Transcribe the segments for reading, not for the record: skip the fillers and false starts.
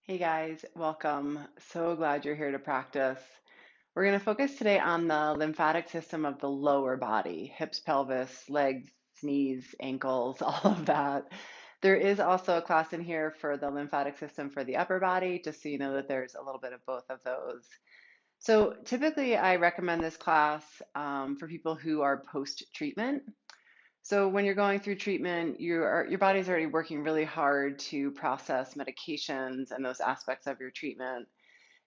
Hey guys, welcome. So glad you're here to practice. We're going to focus today on the lymphatic system of the lower body, hips, pelvis, legs, knees, ankles, all of that. There is also a class in here for the lymphatic system for the upper body, just so you know that there's a little bit of both of those. So typically, I recommend this class for people who are post-treatment. So when you're going through treatment, your body's already working really hard to process medications and those aspects of your treatment.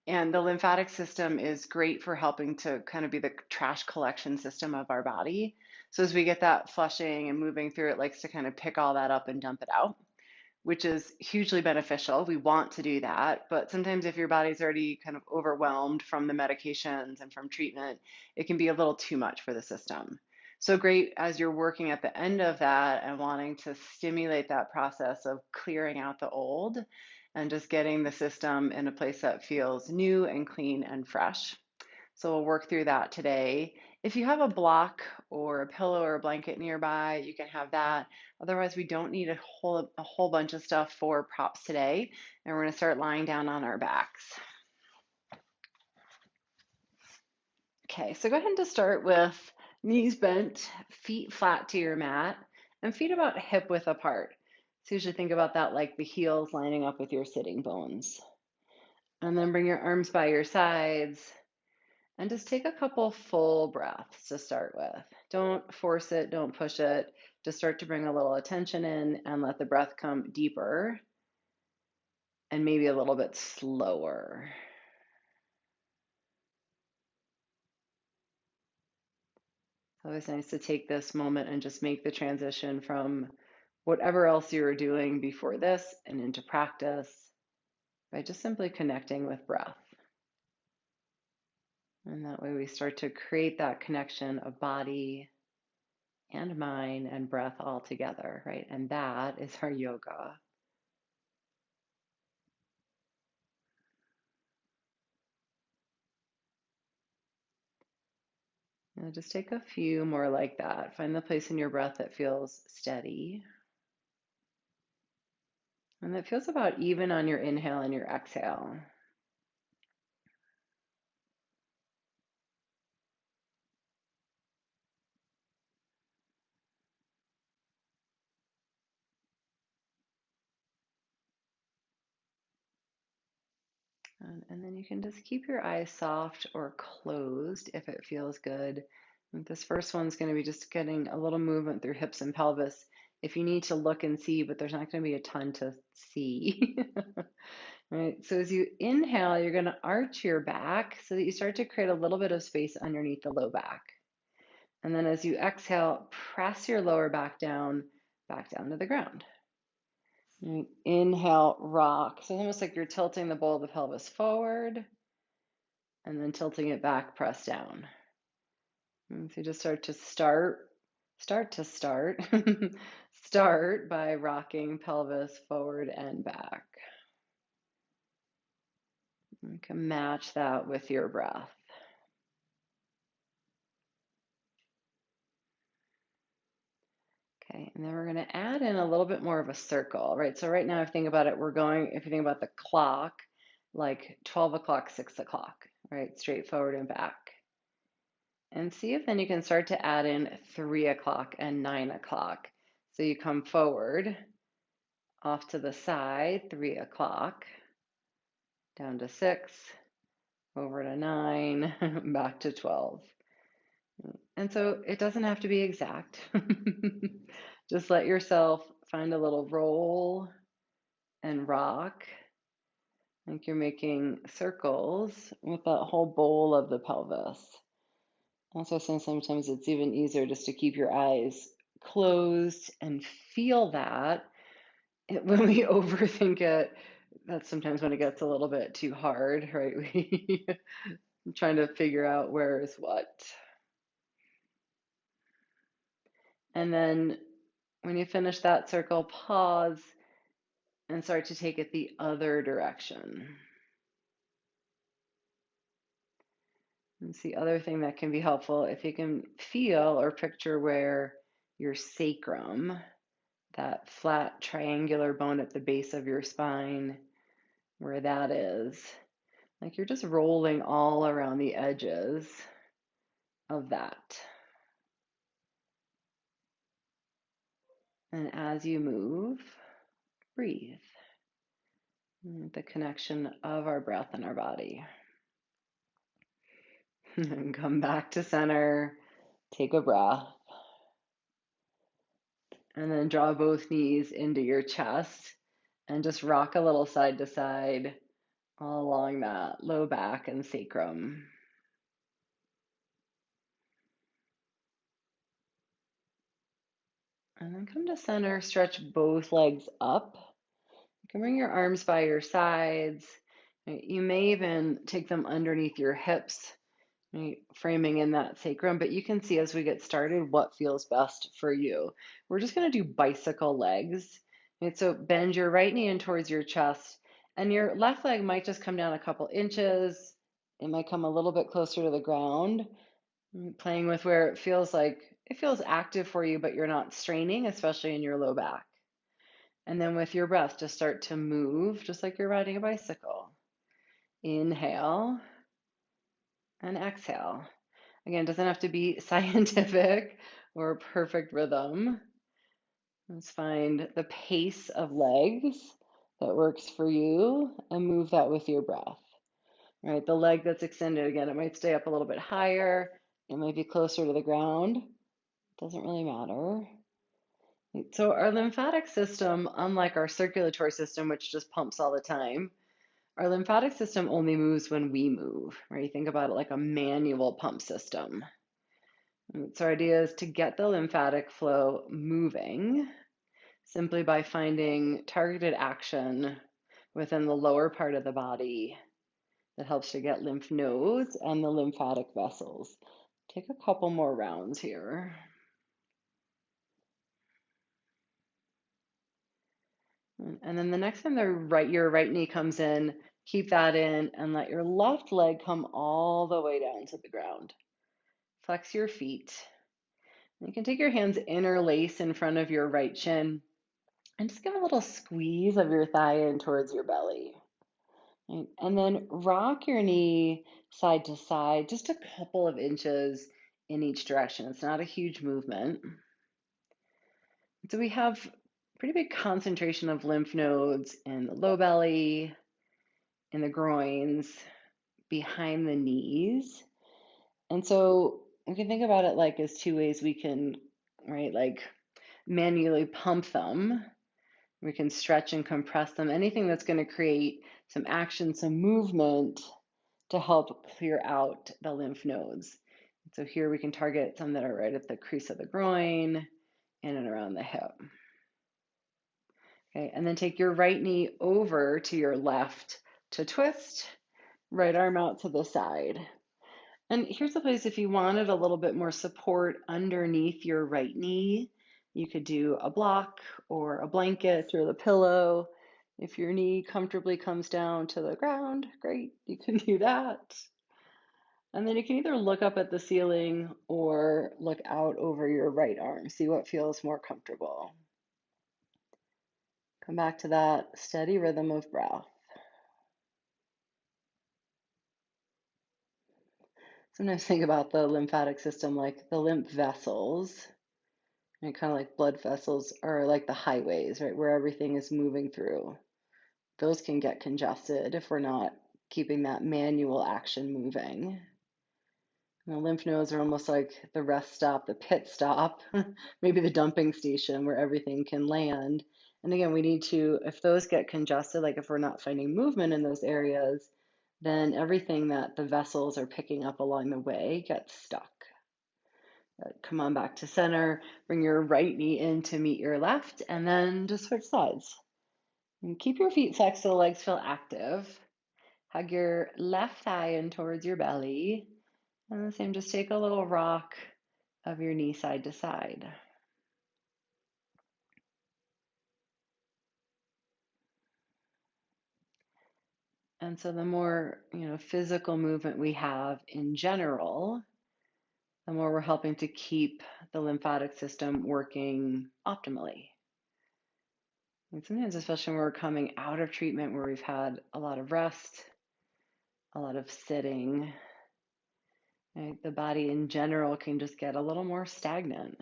And the lymphatic system is great for helping to kind of be the trash collection system of our body. So as we get that flushing and moving through, it likes to kind of pick all that up and dump it out, which is hugely beneficial. We want to do that. But sometimes if your body's already kind of overwhelmed from the medications and from treatment, it can be a little too much for the system. So great as you're working at the end of that and wanting to stimulate that process of clearing out the old and just getting the system in a place that feels new and clean and fresh. So we'll work through that today. If you have a block or a pillow or a blanket nearby, you can have that. Otherwise, we don't need a whole bunch of stuff for props today. And we're going to start lying down on our backs. Okay, so go ahead and just start with knees bent, feet flat to your mat, and feet about hip width apart. So you should think about that like the heels lining up with your sitting bones. And then bring your arms by your sides. And just take a couple full breaths to start with. Don't force it, don't push it. Just start to bring a little attention in and let the breath come deeper and maybe a little bit slower. It's always nice to take this moment and just make the transition from whatever else you were doing before this and into practice by just simply connecting with breath. And that way we start to create that connection of body and mind and breath all together, right? And that is our yoga. Just take a few more like that. Find the place in your breath that feels steady and that feels about even on your inhale and your exhale. And then you can just keep your eyes soft or closed if it feels good. And this first one's going to be just getting a little movement through hips and pelvis. If you need to look and see, but there's not going to be a ton to see. Right. So as you inhale, you're going to arch your back so that you start to create a little bit of space underneath the low back. And then as you exhale, press your lower back down to the ground. Right. Inhale, rock. So it's almost like you're tilting the bowl of the pelvis forward and then tilting it back, press down. And so you just start, start by rocking pelvis forward and back. You can match that with your breath. Okay, and then we're going to add in a little bit more of a circle, right? So right now, if you think about it, if you think about the clock, like 12 o'clock, 6 o'clock, right? Straight forward and back. And see if then you can start to add in 3 o'clock and 9 o'clock. So you come forward, off to the side, 3 o'clock, down to 6, over to 9, back to 12. And so it doesn't have to be exact. Just let yourself find a little roll and rock, like you're making circles with that whole bowl of the pelvis. Also, sometimes it's even easier just to keep your eyes closed and feel that. When we overthink it, that's sometimes when it gets a little bit too hard, right? We trying to figure out where is what. And then when you finish that circle, pause and start to take it the other direction. And it's the other thing that can be helpful if you can feel or picture where your sacrum, that flat triangular bone at the base of your spine, where that is. Like you're just rolling all around the edges of that. And as you move, breathe. The connection of our breath and our body. And come back to center. Take a breath. And then draw both knees into your chest and just rock a little side to side all along that low back and sacrum. And then come to center, stretch both legs up. You can bring your arms by your sides. You may even take them underneath your hips, right, framing in that sacrum, but you can see as we get started what feels best for you. We're just going to do bicycle legs. Right, so bend your right knee in towards your chest, and your left leg might just come down a couple inches. It might come a little bit closer to the ground, playing with where it feels like it feels active for you, but you're not straining, especially in your low back. And then with your breath, just start to move, just like you're riding a bicycle. Inhale and exhale. Again, it doesn't have to be scientific or perfect rhythm. Let's find the pace of legs that works for you and move that with your breath. All right, the leg that's extended, again, it might stay up a little bit higher. It might be closer to the ground. Doesn't really matter. So our lymphatic system, unlike our circulatory system, which just pumps all the time, our lymphatic system only moves when we move, right? You think about it like a manual pump system. So our idea is to get the lymphatic flow moving simply by finding targeted action within the lower part of the body that helps to get lymph nodes and the lymphatic vessels. Take a couple more rounds here. And then the next time your right knee comes in, keep that in and let your left leg come all the way down to the ground. Flex your feet. You can take your hands interlace in front of your right shin and just give a little squeeze of your thigh in towards your belly. Right? And then rock your knee side to side, just a couple of inches in each direction. It's not a huge movement. So we have pretty big concentration of lymph nodes in the low belly, in the groins, behind the knees. And so we can think about it like as two ways we can, right, like manually pump them. We can stretch and compress them, anything that's going to create some action, some movement to help clear out the lymph nodes. So here we can target some that are right at the crease of the groin, in and around the hip. Okay, and then take your right knee over to your left to twist, right arm out to the side. And here's a place if you wanted a little bit more support underneath your right knee, you could do a block or a blanket or the pillow. If your knee comfortably comes down to the ground, great, you can do that. And then you can either look up at the ceiling or look out over your right arm. See what feels more comfortable. Come back to that steady rhythm of breath. Sometimes think about the lymphatic system like the lymph vessels, and kind of like blood vessels are like the highways, right, where everything is moving through. Those can get congested if we're not keeping that manual action moving. The lymph nodes are almost like the rest stop, the pit stop, maybe the dumping station where everything can land. And again, we need to, if those get congested, like if we're not finding movement in those areas, then everything that the vessels are picking up along the way gets stuck. Come on back to center, bring your right knee in to meet your left, and then just switch sides. And keep your feet flexed so the legs feel active. Hug your left thigh in towards your belly. And the same, just take a little rock of your knee side to side. And so the more, physical movement we have in general, the more we're helping to keep the lymphatic system working optimally. And sometimes, especially when we're coming out of treatment where we've had a lot of rest, a lot of sitting, right, the body in general can just get a little more stagnant.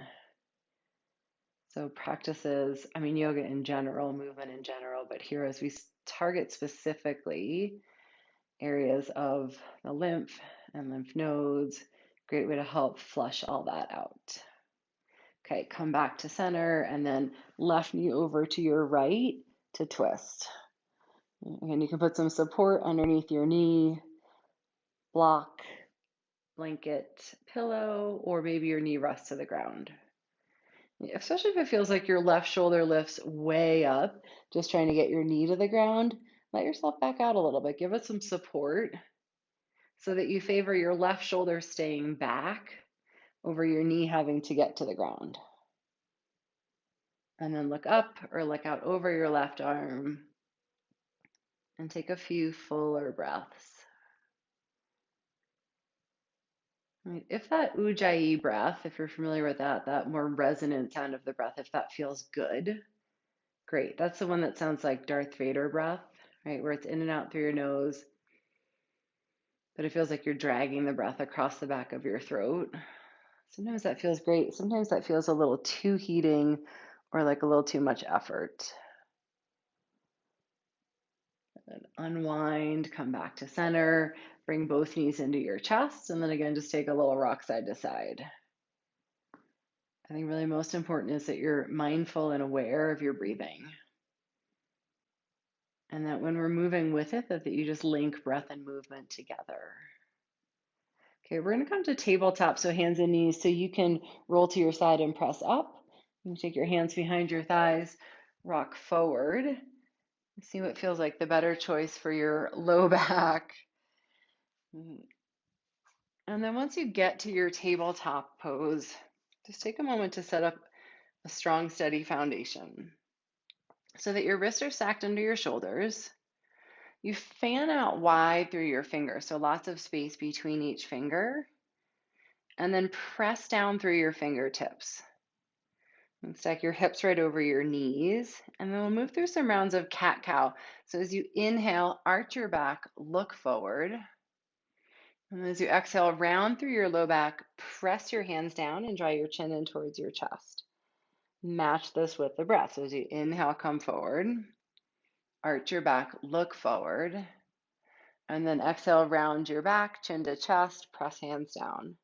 So practices, I mean, yoga in general, movement in general, but here as we target specifically areas of the lymph and lymph nodes, great way to help flush all that out. Okay, come back to center and then left knee over to your right to twist. And you can put some support underneath your knee, block, blanket, pillow, or maybe your knee rests to the ground. Especially if it feels like your left shoulder lifts way up, just trying to get your knee to the ground, let yourself back out a little bit. Give it some support so that you favor your left shoulder staying back over your knee having to get to the ground. And then look up or look out over your left arm and take a few fuller breaths. Right. If that ujjayi breath, if you're familiar with that, that more resonant sound of the breath, if that feels good, great. That's the one that sounds like Darth Vader breath, right? Where it's in and out through your nose, but it feels like you're dragging the breath across the back of your throat. Sometimes that feels great. Sometimes that feels a little too heating or like a little too much effort. And unwind, come back to center, bring both knees into your chest, and then again, just take a little rock side to side. I think really most important is that you're mindful and aware of your breathing. And that when we're moving with it, that you just link breath and movement together. Okay, we're gonna come to tabletop, so hands and knees, so you can roll to your side and press up. You can take your hands behind your thighs, rock forward. See what feels like the better choice for your low back. And then once you get to your tabletop pose, just take a moment to set up a strong, steady foundation so that your wrists are stacked under your shoulders. You fan out wide through your fingers, so lots of space between each finger, and then press down through your fingertips. And stack your hips right over your knees, and then we'll move through some rounds of cat-cow. So as you inhale, arch your back, look forward. And as you exhale, round through your low back, press your hands down and draw your chin in towards your chest. Match this with the breath. So as you inhale, come forward, arch your back, look forward, and then exhale, round your back, chin to chest, press hands down.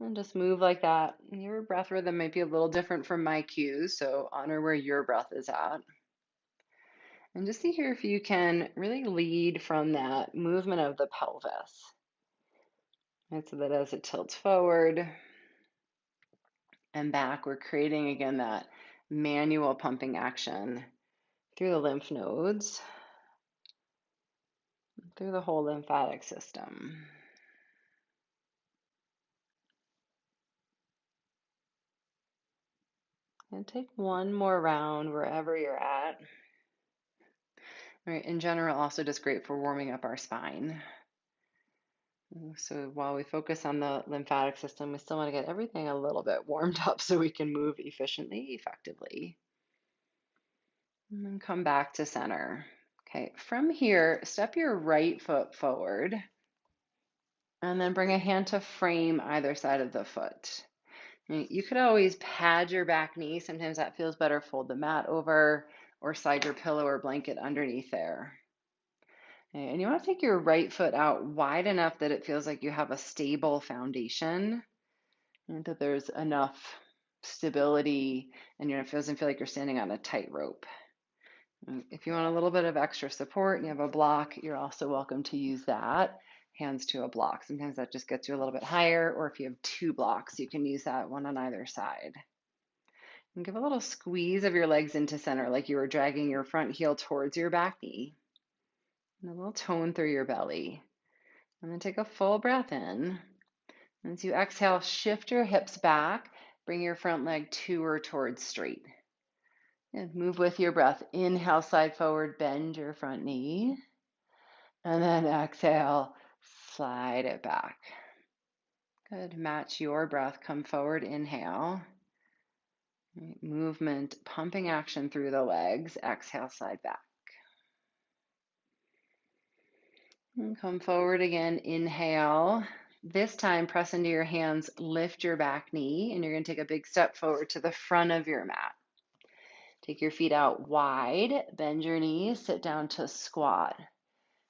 And just move like that. Your breath rhythm might be a little different from my cues, so honor where your breath is at. And just see here if you can really lead from that movement of the pelvis. And so that as it tilts forward and back, we're creating again that manual pumping action through the lymph nodes, through the whole lymphatic system. And take one more round wherever you're at. Right, in general, also just great for warming up our spine. So while we focus on the lymphatic system, we still want to get everything a little bit warmed up so we can move efficiently, effectively. And then come back to center. Okay, from here, step your right foot forward and then bring a hand to frame either side of the foot. You could always pad your back knee. Sometimes that feels better. Fold the mat over or slide your pillow or blanket underneath there. And you want to take your right foot out wide enough that it feels like you have a stable foundation and that there's enough stability and it doesn't feel like you're standing on a tightrope. If you want a little bit of extra support and you have a block, you're also welcome to use that. Hands to a block. Sometimes that just gets you a little bit higher, or if you have two blocks, you can use that one on either side. And give a little squeeze of your legs into center, like you were dragging your front heel towards your back knee. And a little tone through your belly. And then take a full breath in. As you exhale, shift your hips back. Bring your front leg to or towards straight. And move with your breath. Inhale, slide forward, bend your front knee. And then exhale, slide it back. Good. Match your breath. Come forward, inhale. Right, movement, pumping action through the legs. Exhale, slide back. And come forward again. Inhale. This time, press into your hands, lift your back knee, and you're going to take a big step forward to the front of your mat. Take your feet out wide, bend your knees, sit down to squat.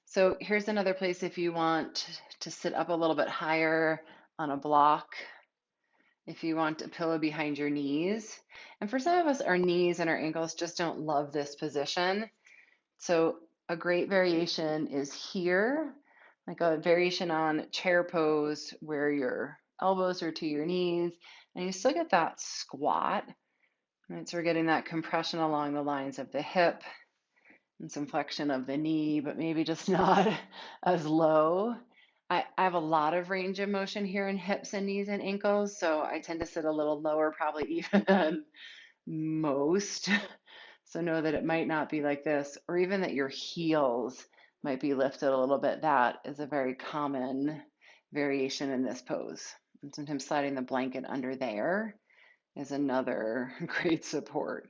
So here's another place if you want to sit up a little bit higher on a block, if you want a pillow behind your knees. And for some of us, our knees and our ankles just don't love this position. So a great variation is here, like a variation on chair pose where your elbows are to your knees and you still get that squat. Right, so we're getting that compression along the lines of the hip and some flexion of the knee, but maybe just not as low. I have a lot of range of motion here in hips and knees and ankles, so I tend to sit a little lower, probably even than most. So know that it might not be like this, or even that your heels might be lifted a little bit. That is a very common variation in this pose. And sometimes sliding the blanket under there is another great support.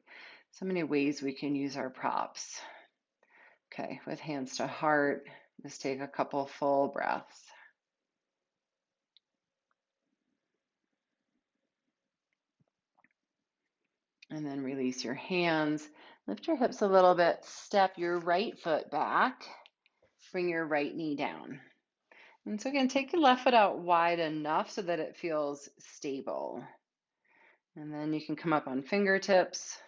So many ways we can use our props. Okay, with hands to heart, just take a couple full breaths. And then release your hands. Lift your hips a little bit. Step your right foot back. Bring your right knee down. And so again, take your left foot out wide enough so that it feels stable. And then you can come up on fingertips.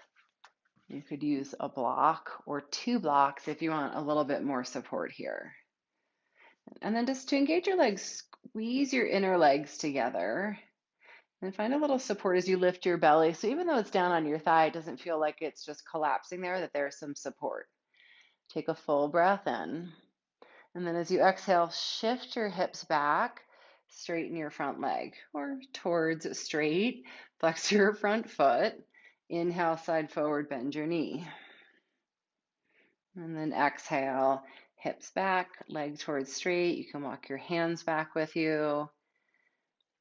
You could use a block or 2 blocks if you want a little bit more support here. And then just to engage your legs, squeeze your inner legs together and find a little support as you lift your belly. So even though it's down on your thigh, it doesn't feel like it's just collapsing there, that there's some support. Take a full breath in. And then as you exhale, shift your hips back, straighten your front leg or towards straight, flex your front foot. Inhale, side forward, bend your knee. And then exhale, hips back, leg towards straight. You can walk your hands back with you.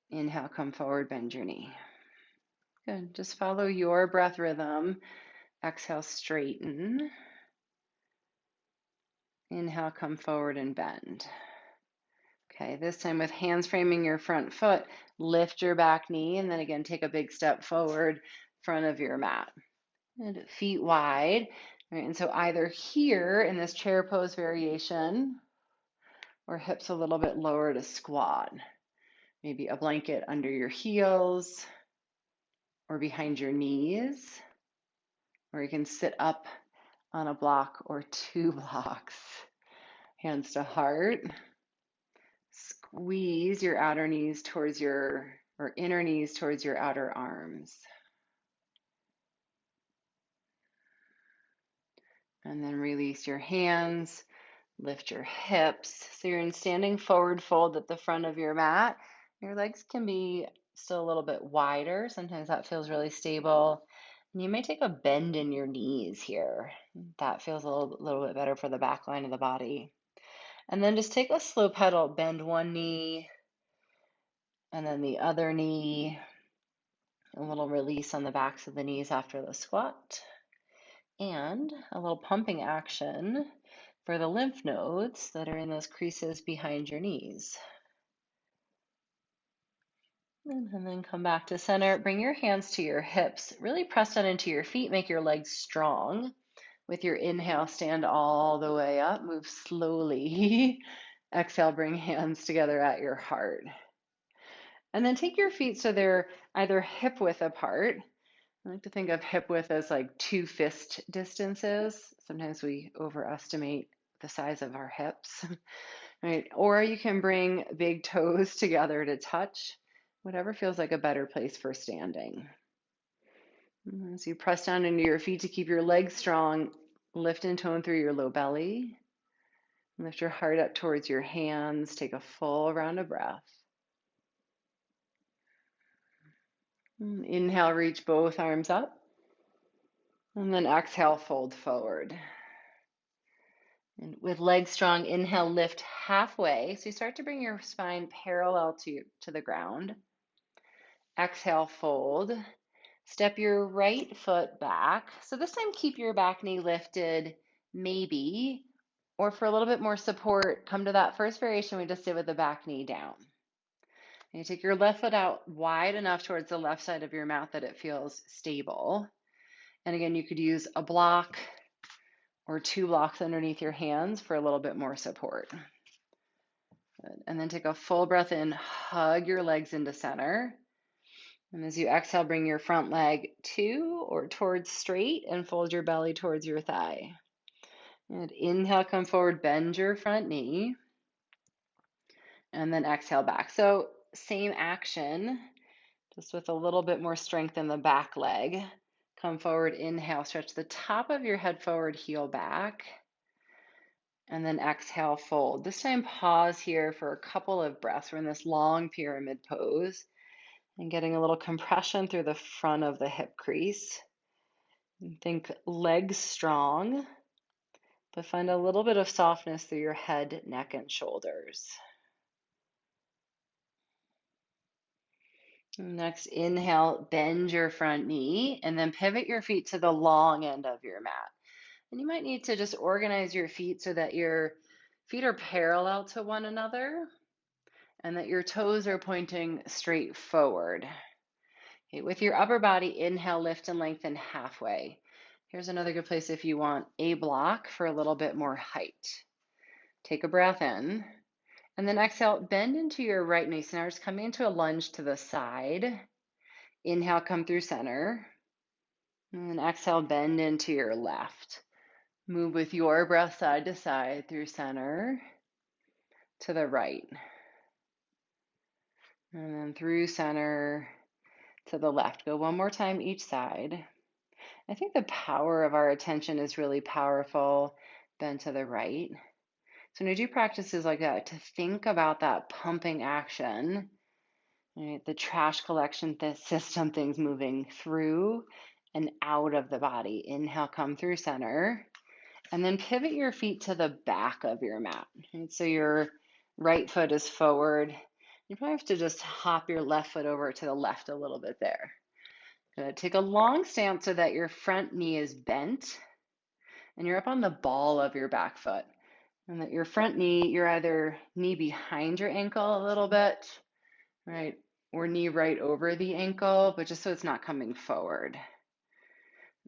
Inhale, come forward, bend your knee. Good. Just follow your breath rhythm. Exhale, straighten. Inhale, come forward and bend. Okay, this time with hands framing your front foot, lift your back knee, and then again, take a big step forward, front of your mat. And feet wide. Right, and so either here in this chair pose variation, or hips a little bit lower to squat. Maybe a blanket under your heels or behind your knees, or you can sit up on a block or 2 blocks. Hands to heart. Squeeze your outer knees towards your, or inner knees towards your outer arms. And then release your hands, lift your hips. So you're in standing forward fold at the front of your mat. Your legs can be still a little bit wider. Sometimes that feels really stable. And you may take a bend in your knees here. That feels a little bit better for the back line of the body. And then just take a slow pedal, bend one knee and then the other knee. A little release on the backs of the knees after the squat. And a little pumping action for the lymph nodes that are in those creases behind your knees. And then come back to center. Bring your hands to your hips. Really press down into your feet. Make your legs strong. With your inhale, stand all the way up. Move slowly. Exhale, bring hands together at your heart. And then take your feet so they're either hip width apart. I like to think of hip width as like 2 fist distances. Sometimes we overestimate the size of our hips, right? Or you can bring big toes together to touch, whatever feels like a better place for standing. As you press down into your feet to keep your legs strong, lift and tone through your low belly. Lift your heart up towards your hands. Take a full round of breath. Inhale, reach both arms up. And then exhale, fold forward. And with legs strong, inhale, lift halfway. So you start to bring your spine parallel to the ground. Exhale, fold. Step your right foot back. So this time keep your back knee lifted, maybe, or for a little bit more support, come to that first variation we just did with the back knee down. And you take your left foot out wide enough towards the left side of your mat that it feels stable. And again, you could use a block or 2 blocks underneath your hands for a little bit more support. Good. And then take a full breath in, hug your legs into center. And as you exhale, bring your front leg to or towards straight and fold your belly towards your thigh. And inhale, come forward, bend your front knee. And then exhale back. So same action, just with a little bit more strength in the back leg. Come forward, inhale, stretch the top of your head forward, heel back. And then exhale, fold. This time, pause here for a couple of breaths. We're in this long pyramid pose and getting a little compression through the front of the hip crease. And think legs strong, but find a little bit of softness through your head, neck, and shoulders. Next, inhale, bend your front knee, and then pivot your feet to the long end of your mat. And you might need to just organize your feet so that your feet are parallel to one another and that your toes are pointing straight forward. Okay, with your upper body, inhale, lift and lengthen halfway. Here's another good place if you want a block for a little bit more height. Take a breath in, and then exhale, bend into your right knee. So now we're just coming into a lunge to the side. Inhale, come through center. And then exhale, bend into your left. Move with your breath side to side through center to the right. And then through center to the left. Go one more time each side. I think the power of our attention is really powerful. Bend to the right. So when you do practices like that, to think about that pumping action, right? The trash collection system, things moving through and out of the body. Inhale, come through center. And then pivot your feet to the back of your mat. Right? So your right foot is forward. You probably have to just hop your left foot over to the left a little bit there. Good. Take a long stance so that your front knee is bent and you're up on the ball of your back foot. And that your front knee, you're either knee behind your ankle a little bit, right? Or knee right over the ankle, but just so it's not coming forward.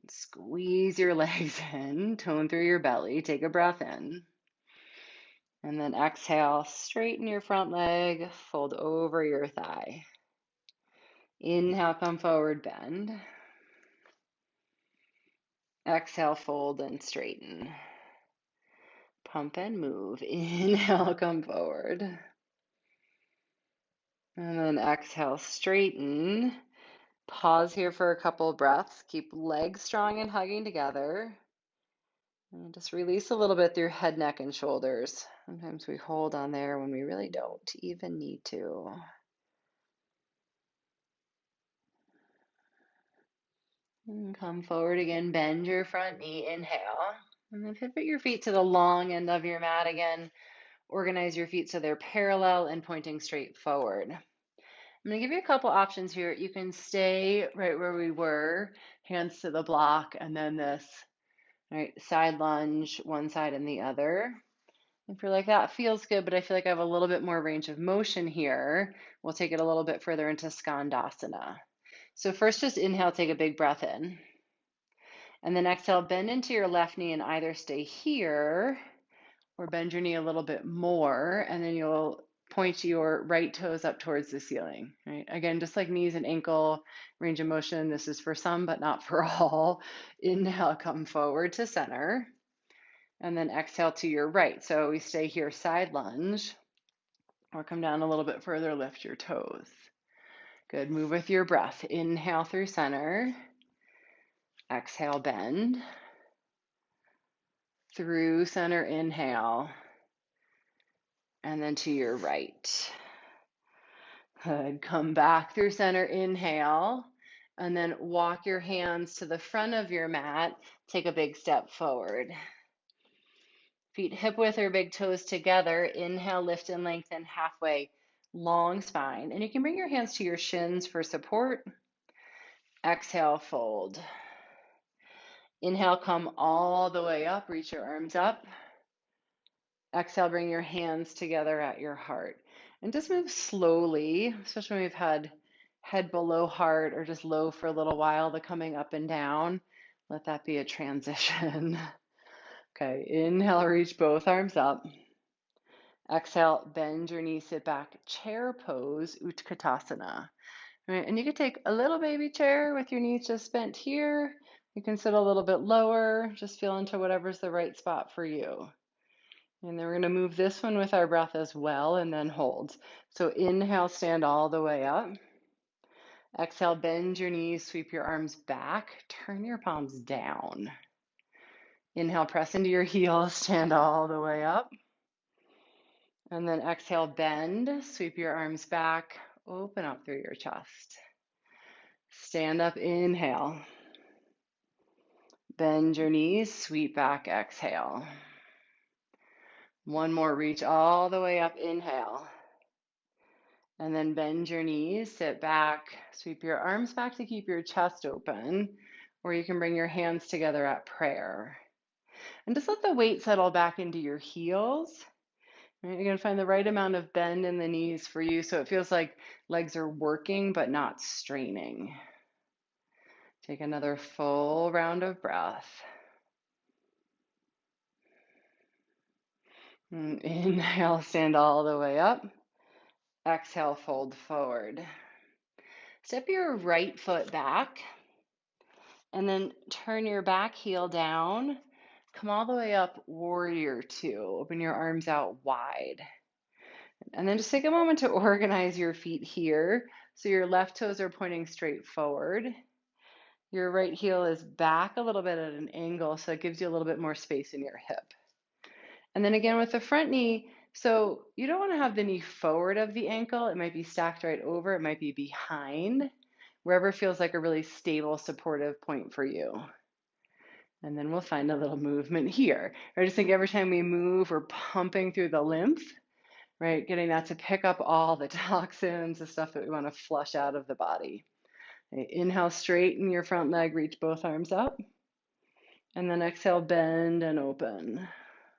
Squeeze your legs in, tone through your belly, take a breath in. And then exhale, straighten your front leg, fold over your thigh. Inhale, come forward, bend. Exhale, fold and straighten. Pump and move. Inhale, come forward. And then exhale, straighten. Pause here for a couple of breaths. Keep legs strong and hugging together. And just release a little bit through head, neck, and shoulders. Sometimes we hold on there when we really don't even need to. And come forward again, bend your front knee, inhale. And then pivot your feet to the long end of your mat again. Organize your feet so they're parallel and pointing straight forward. I'm going to give you a couple options here. You can stay right where we were, hands to the block, and then this right side lunge, one side and the other. If you're like, that feels good, but I feel like I have a little bit more range of motion here, we'll take it a little bit further into Skandasana. So first, just inhale, take a big breath in. And then exhale, bend into your left knee and either stay here or bend your knee a little bit more, and then you'll point your right toes up towards the ceiling, right? Again, just like knees and ankle range of motion, this is for some, but not for all. Inhale, come forward to center, and then exhale to your right. So we stay here, side lunge, or come down a little bit further, lift your toes. Good, move with your breath. Inhale through center, exhale, bend. Through center, inhale, and then to your right. Good. Come back through center, inhale, and then walk your hands to the front of your mat. Take a big step forward. Feet hip width or big toes together. Inhale, lift and lengthen halfway. Long spine. And you can bring your hands to your shins for support. Exhale, fold. Inhale, come all the way up, reach your arms up. Exhale, bring your hands together at your heart. And just move slowly, especially when we've had head below heart or just low for a little while, the coming up and down. Let that be a transition. Okay, inhale, reach both arms up. Exhale, bend your knees, sit back, chair pose, Utkatasana. All right, and you can take a little baby chair with your knees just bent here. You can sit a little bit lower, just feel into whatever's the right spot for you. And then we're going to move this one with our breath as well and then hold. So inhale, stand all the way up. Exhale, bend your knees, sweep your arms back, turn your palms down. Inhale, press into your heels, stand all the way up. And then exhale, bend, sweep your arms back, open up through your chest. Stand up, inhale. Bend your knees, sweep back, exhale. One more, reach all the way up, inhale. And then bend your knees, sit back, sweep your arms back to keep your chest open, or you can bring your hands together at prayer. And just let the weight settle back into your heels. Right? You're going to find the right amount of bend in the knees for you so it feels like legs are working but not straining. Take another full round of breath. And inhale, stand all the way up. Exhale, fold forward. Step your right foot back and then turn your back heel down. Come all the way up, warrior two. Open your arms out wide. And then just take a moment to organize your feet here. So your left toes are pointing straight forward. Your right heel is back a little bit at an angle, so it gives you a little bit more space in your hip. And then again with the front knee, so you don't want to have the knee forward of the ankle. It might be stacked right over, it might be behind, wherever feels like a really stable, supportive point for you. And then we'll find a little movement here. I just think every time we move, we're pumping through the lymph, right? Getting that to pick up all the toxins, the stuff that we want to flush out of the body. Okay, inhale, straighten your front leg, reach both arms up. And then exhale, bend and open.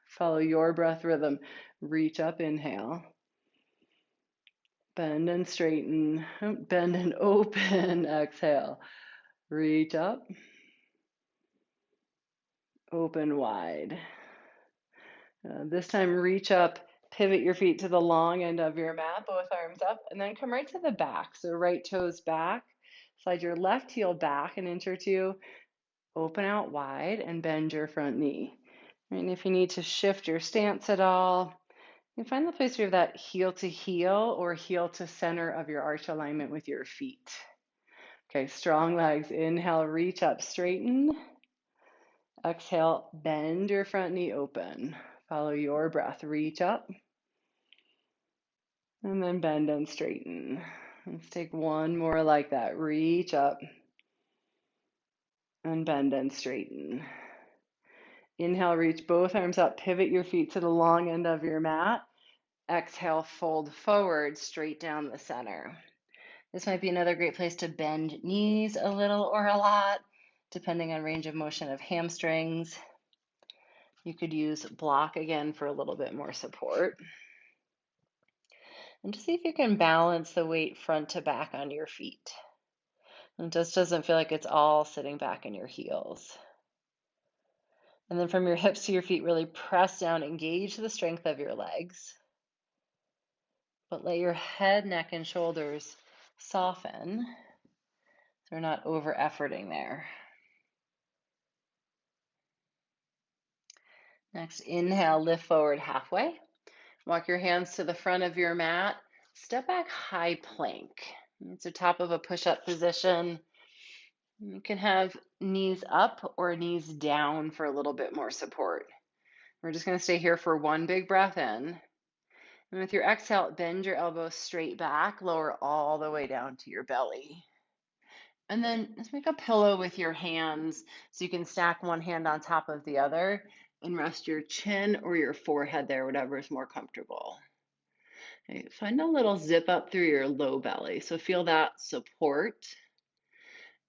Follow your breath rhythm. Reach up, inhale. Bend and straighten. Bend and open, exhale. Reach up. Open wide. This time, reach up, pivot your feet to the long end of your mat, both arms up, and then come right to the back. So right toes back. Slide your left heel back an inch or two. Open out wide and bend your front knee. And if you need to shift your stance at all, you find the place where you have that heel to heel or heel to center of your arch alignment with your feet. Okay, strong legs. Inhale, reach up, straighten. Exhale, bend your front knee open. Follow your breath. Reach up. And then bend and straighten. Let's take one more like that. Reach up. And bend and straighten. Inhale, reach both arms up. Pivot your feet to the long end of your mat. Exhale, fold forward, straight down the center. This might be another great place to bend knees a little or a lot, depending on range of motion of hamstrings. You could use block again for a little bit more support. And just see if you can balance the weight front to back on your feet. And it just doesn't feel like it's all sitting back in your heels. And then from your hips to your feet, really press down, engage the strength of your legs. But let your head, neck, and shoulders soften. So we're not over efforting there. Next, inhale, lift forward halfway. Walk your hands to the front of your mat. Step back, high plank. It's the top of a push-up position. You can have knees up or knees down for a little bit more support. We're just going to stay here for one big breath in. And with your exhale, bend your elbows straight back, lower all the way down to your belly. And then just make a pillow with your hands so you can stack one hand on top of the other and rest your chin or your forehead there, whatever is more comfortable. Okay, find a little zip up through your low belly. So feel that support.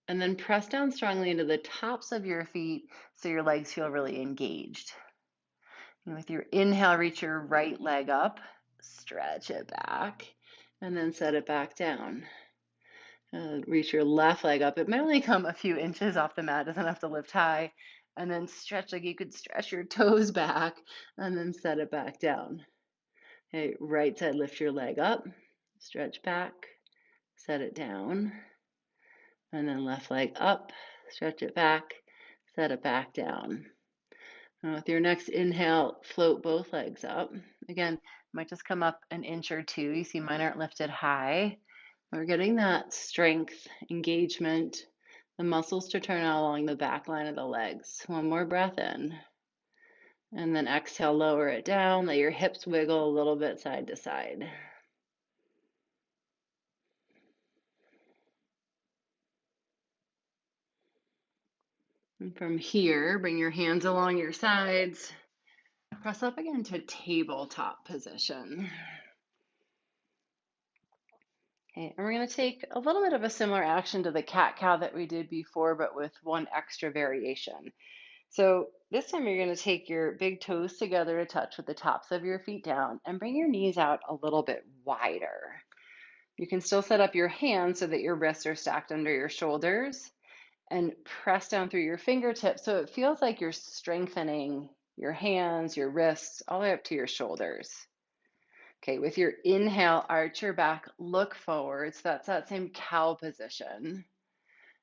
And then press down strongly into the tops of your feet so your legs feel really engaged. And with your inhale, reach your right leg up, stretch it back, and then set it back down. Reach your left leg up. It might only come a few inches off the mat, doesn't have to lift high. And then stretch like you could stretch your toes back and then set it back down. Okay, right side, lift your leg up, stretch back, set it down. And then left leg up, stretch it back, set it back down. With your next inhale, float both legs up. Again, might just come up an inch or two. You see mine aren't lifted high. We're getting that strength, engagement, the muscles to turn out along the back line of the legs. One more breath in. And then exhale, lower it down. Let your hips wiggle a little bit side to side. And from here, bring your hands along your sides. Press up again to tabletop position. Okay, and we're going to take a little bit of a similar action to the cat-cow that we did before, but with one extra variation. So this time you're going to take your big toes together to touch with the tops of your feet down and bring your knees out a little bit wider. You can still set up your hands so that your wrists are stacked under your shoulders and press down through your fingertips so it feels like you're strengthening your hands, your wrists, all the way up to your shoulders. Okay, with your inhale, arch your back, look forward. So that's that same cow position.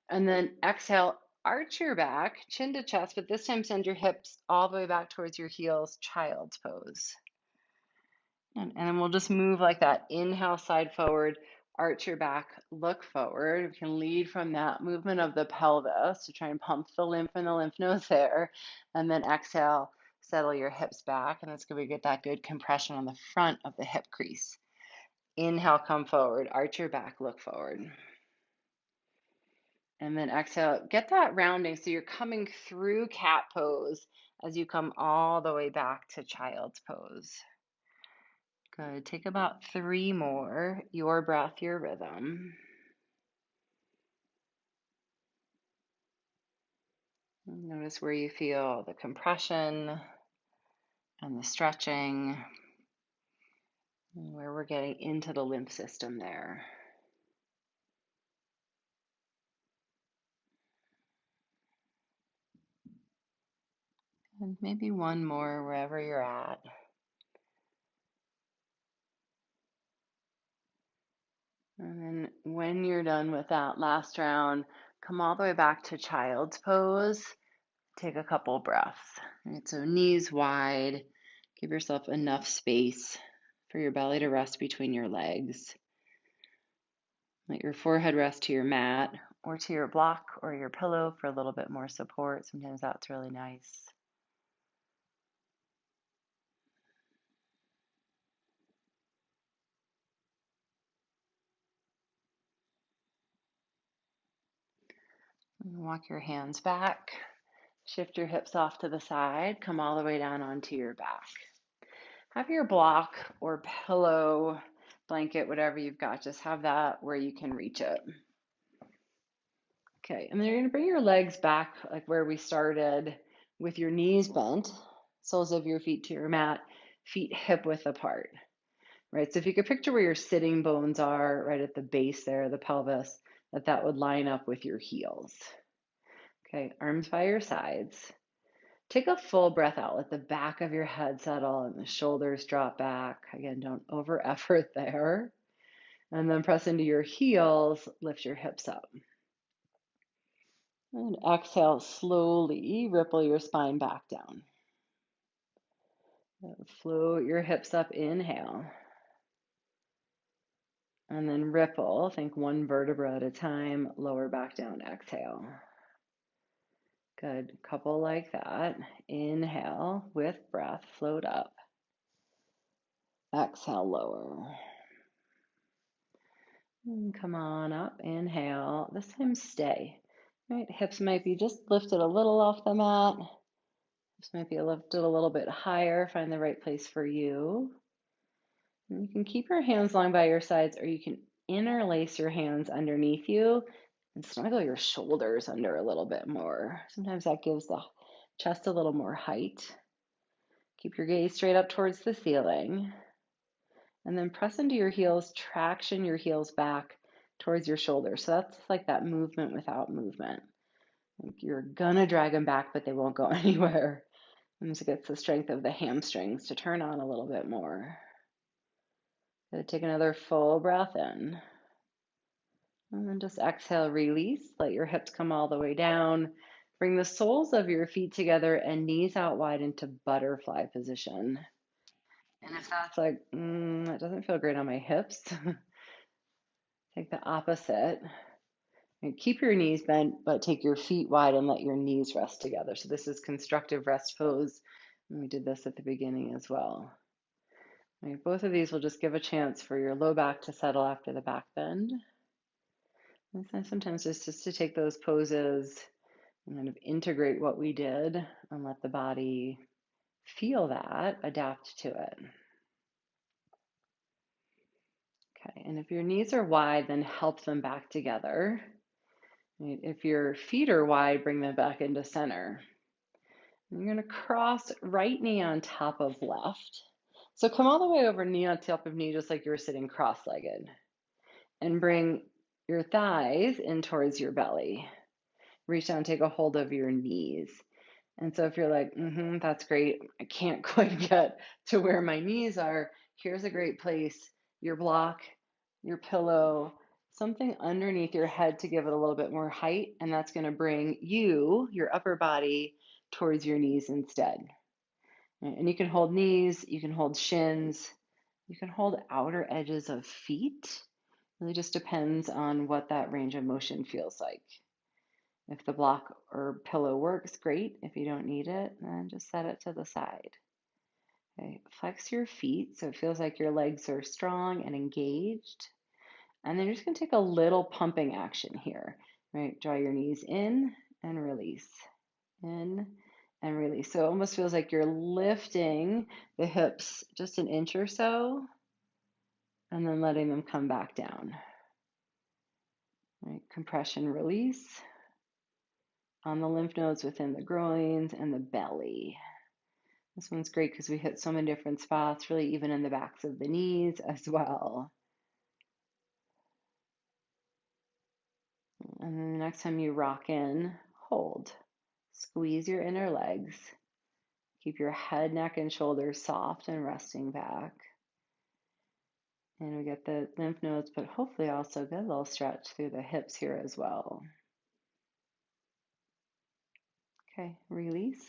And then exhale, arch your back, chin to chest, but this time send your hips all the way back towards your heels, child's pose. And then we'll just move like that. Inhale, side forward, arch your back, look forward. We can lead from that movement of the pelvis to try and pump the lymph in the lymph nodes there. And then exhale, settle your hips back. And that's going to get that good compression on the front of the hip crease. Inhale, come forward, arch your back, look forward. And then exhale, get that rounding. So you're coming through cat pose as you come all the way back to child's pose. Good. Take about 3 more. Your breath, your rhythm. Notice where you feel the compression and the stretching, and where we're getting into the lymph system there. And maybe one more wherever you're at. And then when you're done with that last round, come all the way back to child's pose. Take a couple breaths. Right, so knees wide. Give yourself enough space for your belly to rest between your legs. Let your forehead rest to your mat or to your block or your pillow for a little bit more support. Sometimes that's really nice. Walk your hands back. Shift your hips off to the side. Come all the way down onto your back. Have your block or pillow, blanket, whatever you've got, just have that where you can reach it. Okay, and then you're going to bring your legs back like where we started with your knees bent, soles of your feet to your mat, feet hip width apart. Right, so if you could picture where your sitting bones are, right at the base there, the pelvis, that would line up with your heels. Okay, arms by your sides. Take a full breath out. Let the back of your head settle and the shoulders drop back. Again, don't over effort there. And then press into your heels, lift your hips up. And exhale, slowly ripple your spine back down. Float your hips up, inhale. And then ripple, think one vertebra at a time, lower back down, exhale. Good, couple like that. Inhale with breath, float up. Exhale, lower. And come on up, inhale. This time stay. Right, hips might be just lifted a little off the mat. Hips might be lifted a little bit higher. Find the right place for you. And you can keep your hands long by your sides, or you can interlace your hands underneath you And snuggle your shoulders under a little bit more. Sometimes that gives the chest a little more height. Keep your gaze straight up towards the ceiling. And then press into your heels, traction your heels back towards your shoulders. So that's like that movement without movement. Like you're gonna drag them back, but they won't go anywhere. And this gets the strength of the hamstrings to turn on a little bit more. Take another full breath in. And then just exhale, release. Let your hips come all the way down. Bring the soles of your feet together and knees out wide into butterfly position. And if that's like, that doesn't feel great on my hips, take the opposite. And keep your knees bent, but take your feet wide and let your knees rest together. So this is constructive rest pose. And we did this at the beginning as well. Right, both of these will just give a chance for your low back to settle after the back bend. And sometimes just to take those poses and kind of integrate what we did and let the body feel that, adapt to it. Okay, and if your knees are wide, then help them back together. Right? If your feet are wide, bring them back into center. And you're going to cross right knee on top of left. So come all the way over knee on top of knee, just like you were sitting cross-legged. And bring your thighs in towards your belly. Reach down, take a hold of your knees. And so if you're like, that's great, I can't quite get to where my knees are, here's a great place. Your block, your pillow, something underneath your head to give it a little bit more height. And that's going to bring you, your upper body, towards your knees instead. And you can hold knees, you can hold shins, you can hold outer edges of feet. It really just depends on what that range of motion feels like. If the block or pillow works, great. If you don't need it, then just set it to the side. Okay, flex your feet so it feels like your legs are strong and engaged. And then you're just going to take a little pumping action here. Right? Draw your knees in and release. In and release. So it almost feels like you're lifting the hips just an inch or so and then letting them come back down. Right? Compression, release on the lymph nodes within the groins and the belly. This one's great because we hit so many different spots, really even in the backs of the knees as well. And then the next time you rock in, hold. Squeeze your inner legs. Keep your head, neck, and shoulders soft and resting back. And we get the lymph nodes, but hopefully also get a little stretch through the hips here as well. Okay, release.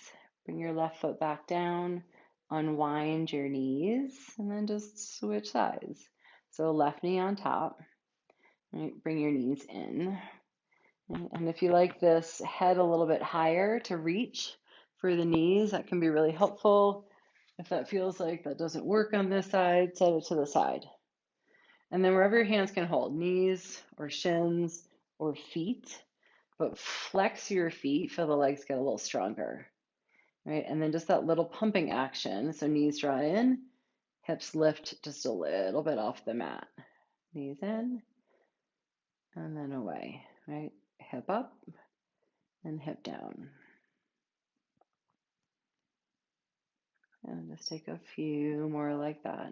Bring your left foot back down. Unwind your knees, and then just switch sides. So left knee on top. Right, bring your knees in. And if you like this head a little bit higher to reach for the knees, that can be really helpful. If that feels like that doesn't work on this side, set it to the side. And then wherever your hands can hold, knees or shins or feet, but flex your feet, feel the legs get a little stronger, right? And then just that little pumping action. So knees draw in, hips lift just a little bit off the mat. Knees in, and then away, right? Hip up and hip down. And just take a few more like that.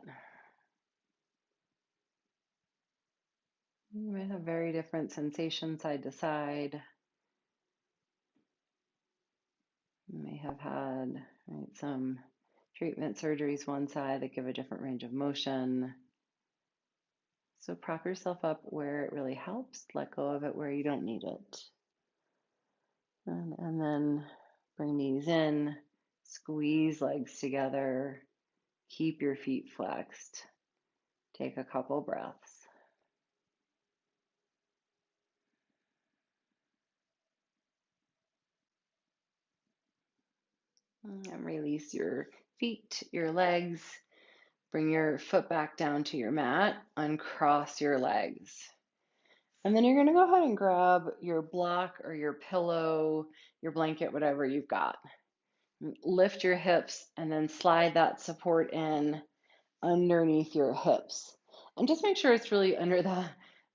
You might have very different sensations side to side. You may have had some treatment surgeries one side that give a different range of motion. So prop yourself up where it really helps, let go of it where you don't need it. And then bring knees in, squeeze legs together, keep your feet flexed. Take a couple breaths. And release your feet, your legs. Bring your foot back down to your mat, uncross your legs. And then you're going to go ahead and grab your block or your pillow, your blanket, whatever you've got. Lift your hips and then slide that support in underneath your hips. And just make sure it's really under the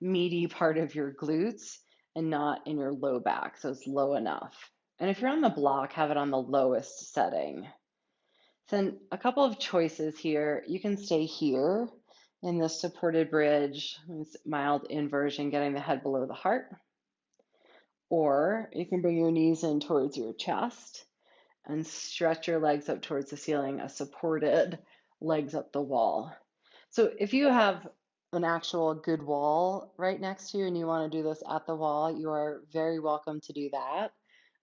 meaty part of your glutes and not in your low back, so it's low enough. And if you're on the block, have it on the lowest setting. Then a couple of choices here. You can stay here in this supported bridge, this mild inversion, getting the head below the heart. Or you can bring your knees in towards your chest and stretch your legs up towards the ceiling, a supported legs up the wall. So if you have an actual good wall right next to you and you want to do this at the wall, you are very welcome to do that.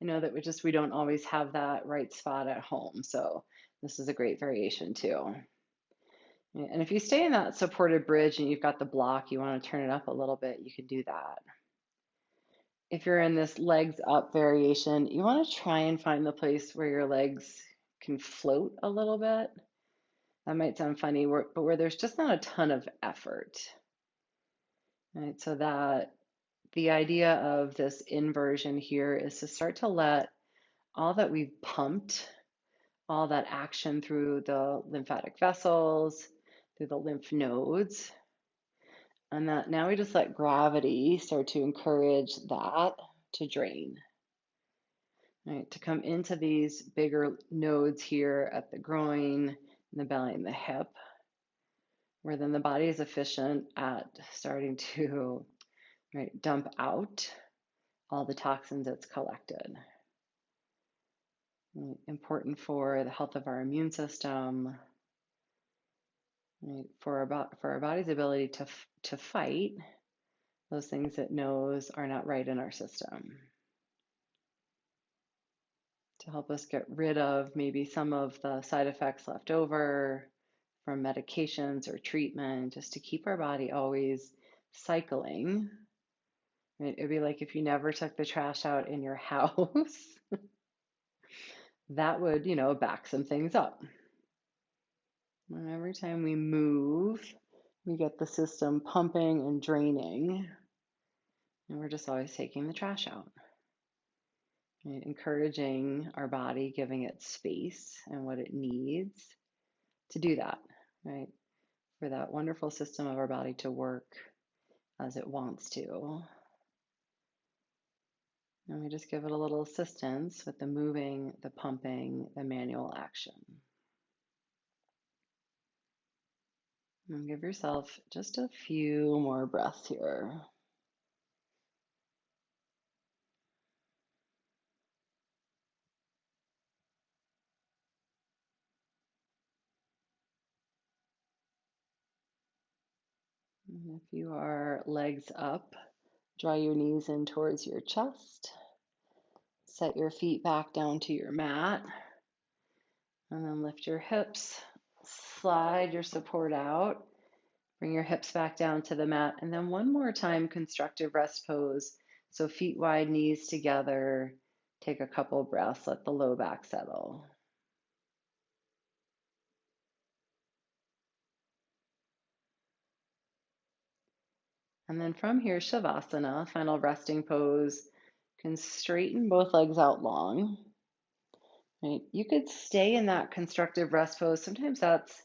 I know that we don't always have that right spot at home, so this is a great variation too. And if you stay in that supported bridge and you've got the block, you want to turn it up a little bit, you can do that. If you're in this legs up variation, you want to try and find the place where your legs can float a little bit. That might sound funny, but where there's just not a ton of effort. Right? So that the idea of this inversion here is to start to let all that we've pumped, all that action through the lymphatic vessels, through the lymph nodes, and that now we just let gravity start to encourage that to drain. Right, to come into these bigger nodes here at the groin, and the belly, and the hip, where then the body is efficient at starting to dump out all the toxins it's collected. Right, important for the health of our immune system, right, for our body's ability to fight those things it knows are not right in our system. To help us get rid of maybe some of the side effects left over from medications or treatment, just to keep our body always cycling. Right? It'd be like if you never took the trash out in your house, that would, back some things up. And every time we move, we get the system pumping and draining, and we're just always taking the trash out. Right? Encouraging our body, giving it space and what it needs to do that, right? For that wonderful system of our body to work as it wants to. And we just give it a little assistance with the moving, the pumping, the manual action. And give yourself just a few more breaths here. And if you are legs up, draw your knees in towards your chest. Set your feet back down to your mat. And then lift your hips. Slide your support out. Bring your hips back down to the mat. And then one more time, constructive rest pose. So feet wide, knees together. Take a couple breaths. Let the low back settle. And then from here, Shavasana, final resting pose. You can straighten both legs out long. Right? You could stay in that constructive rest pose. Sometimes that's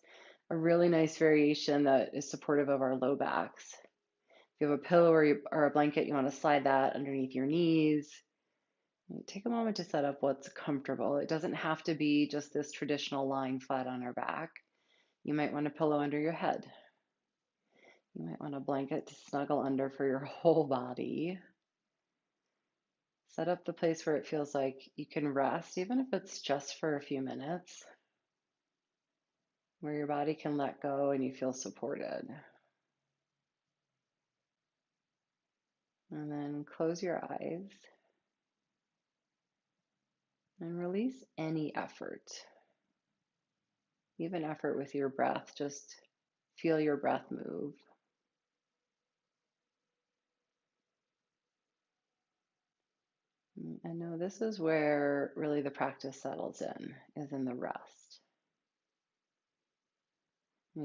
a really nice variation that is supportive of our low backs. If you have a pillow or a blanket, you want to slide that underneath your knees. Take a moment to set up what's comfortable. It doesn't have to be just this traditional lying flat on our back. You might want a pillow under your head. You might want a blanket to snuggle under for your whole body. Set up the place where it feels like you can rest, even if it's just for a few minutes, where your body can let go and you feel supported. And then close your eyes and release any effort, even effort with your breath. Just feel your breath move. And know this is where really the practice settles in, is in the rest.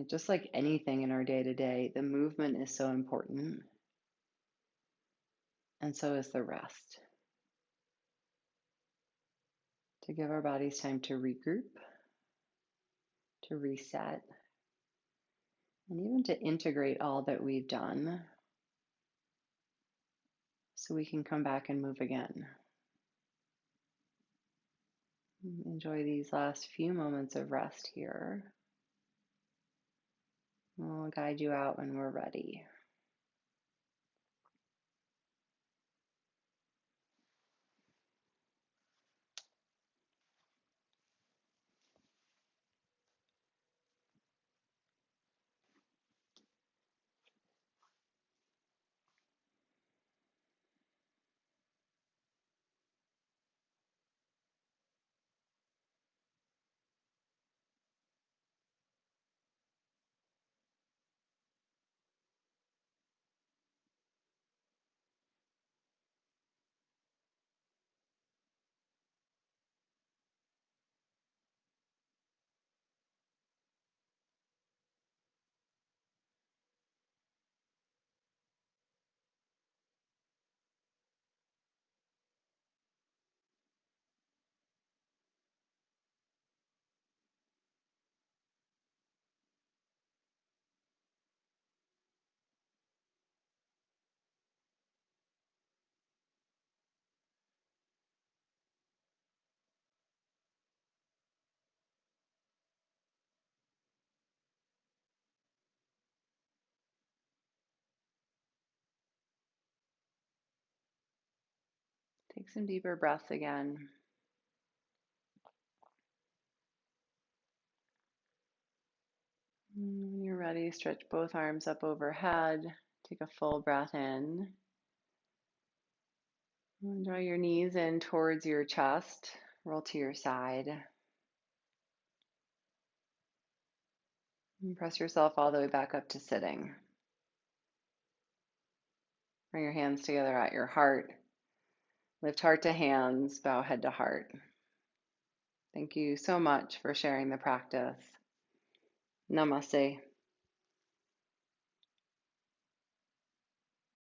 Just like anything in our day to day, the movement is so important, and so is the rest. To give our bodies time to regroup, to reset, and even to integrate all that we've done, so we can come back and move again. Enjoy these last few moments of rest here. We'll guide you out when we're ready. Take some deeper breaths again. When you're ready, stretch both arms up overhead. Take a full breath in. And draw your knees in towards your chest. Roll to your side. And press yourself all the way back up to sitting. Bring your hands together at your heart. Lift heart to hands, bow head to heart. Thank you so much for sharing the practice. Namaste.